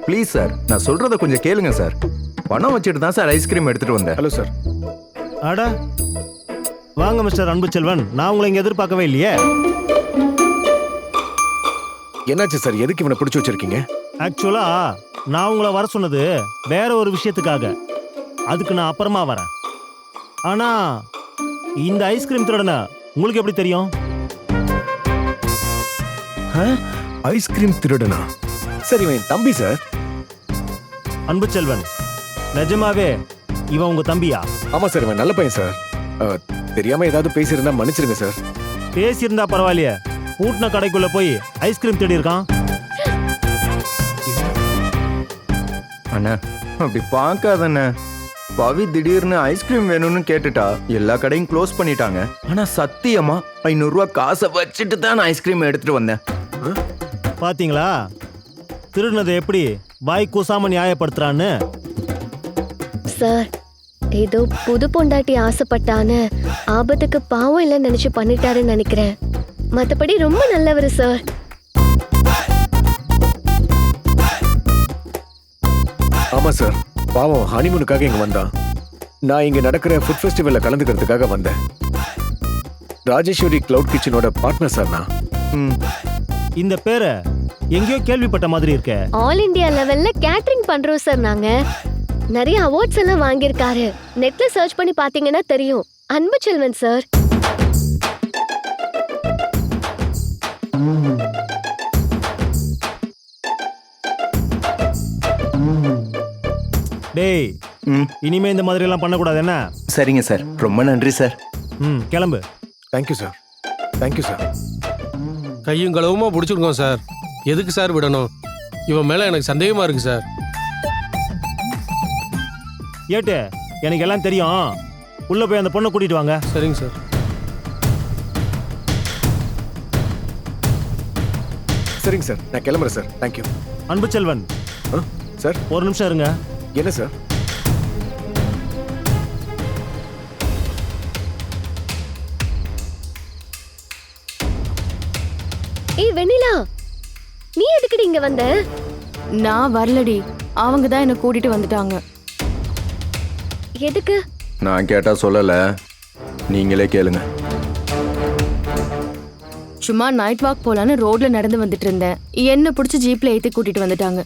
Please sir, நான் சொல்றத கொஞ்சம் கேளுங்க சார். பணம் வச்சுட்டு தான் சார் ஐஸ்கிரீம் எடுத்துட்டு வந்தேன். Hello sir. அடா வாங்க மிஸ்டர் அன்புச்செல்வன், நான் உங்களை இங்க எதிர்பார்க்கவே இல்லையே. என்னாச்சு சார்? எதுக்கு இவனை பிடிச்சி வச்சிருக்கீங்க? ஆக்சுவலா நான் உங்களை வர சொன்னது வேற ஒரு விஷயத்துக்காக. அதுக்கு நான் அப்புறமா வரேன். ஆனா இந்த ஐஸ்கிரீம் திருடனை உங்களுக்கு எப்படி தெரியும்? ஐஸ்கிரீம் திருடனா? சார் இவன் என் தம்பி சார். அன்புச்செல்வன், நிஜமாவே இவன் உங்க தம்பியா? ஆமா சார், இவன் நல்ல பையன் சார். தெரியாம ஏதாவது பேசியிருந்தா மன்னிச்சிருங்க சார். பேசியிருந்தா பரவாயில்லையே, பூட்டின கடைக்குள்ள போய் ஐஸ்கிரீம் தேடி இருக்கான். அண்ணா அப்படி பார்க்காதண்ணே. பவி திடீர்னு ஐஸ்கிரீம் வேணும்னு கேட்டுட்டா எல்லா கடையும் க்ளோஸ் பண்ணிட்டாங்க. ஆனா சத்தியமா 500 ரூபாய் காசை வச்சுட்டு தான் நான் ஐஸ்கிரீம் எடுத்துட்டு வந்தேன். பாத்தீங்களா திருடினதை எப்படி வாய் கூசாம நியாயப்படுத்துறான்னு? சார், ஏதோ புது பொண்டாட்டி ஆசைப்பட்டான்னு ஆபத்துக்கு பாவம் இல்லைன்னு நினைச்சு பண்ணிட்டாருன்னு நினைக்கிறேன். மத்தபடி ரொம்ப நல்லவர் சார். ஆமா சார், பாவம் ஹனிமூனுக்காக இங்க வந்தான். நான் இங்க நடக்கிற ஃபுட் ஃபெஸ்டிவல்ல கலந்துக்கிறதுக்காக வந்தேன். ராஜேஸ்வரி கிளவுட் கிச்சனோட பார்ட்னர் சார் நான். இந்த பேரை எங்கேயோ கேள்விப்பட்ட மாதிரி இருக்க. ஆல் இந்தியா லெவல்ல கேட்டரிங் பண்றோம் சார் நாங்க. நிறைய அவார்ட்ஸ் எல்லாம் வாங்கியிருக்காரு. நெட்ல சர்ச் பண்ணி பாத்தீங்கன்னா தெரியும். அன்புச்செல்வன் சார். டேய், இனிமே இந்த மாதிரி எல்லாம் பண்ணக்கூடாது என்ன? சரிங்க சார், ரொம்ப நன்றி சார். கிளம்பு. Thank you sir. Thank you sir. கையும் களவுமா பிடிச்சிருக்கோம் சார். எதுக்கு சார் விடணும்? இவன் மேல எனக்கு சந்தேகமா இருக்கு சார். ஏட்டு, எனக்கு எல்லாம் தெரியும். உள்ள போய் அந்த பொண்ணை கூட்டிட்டு வாங்க. சரிங்க சார். சரிங்க சார், நான் கிளம்புறேன் சார். தேங்க்யூ. அன்புச்செல்வன் சார், ஒரு நிமிஷம் இருங்க. என்ன சார்? ஏய் வெண்ணிலா, நீ எதுக்குடி இங்க வந்த? நான் வரலடி, அவங்க தான் என்ன கூட்டிட்டு வந்துட்டாங்க. எதுக்கு? நான் கேட்டா சொல்லல, நீங்களே கேளுங்க. சும்மா நைட் வாக் போலான்னு ரோட்ல நடந்து வந்துட்டு இருந்தேன். என்ன பிடிச்சி ஜீப்ல ஏத்தி கூட்டிட்டு வந்துட்டாங்க.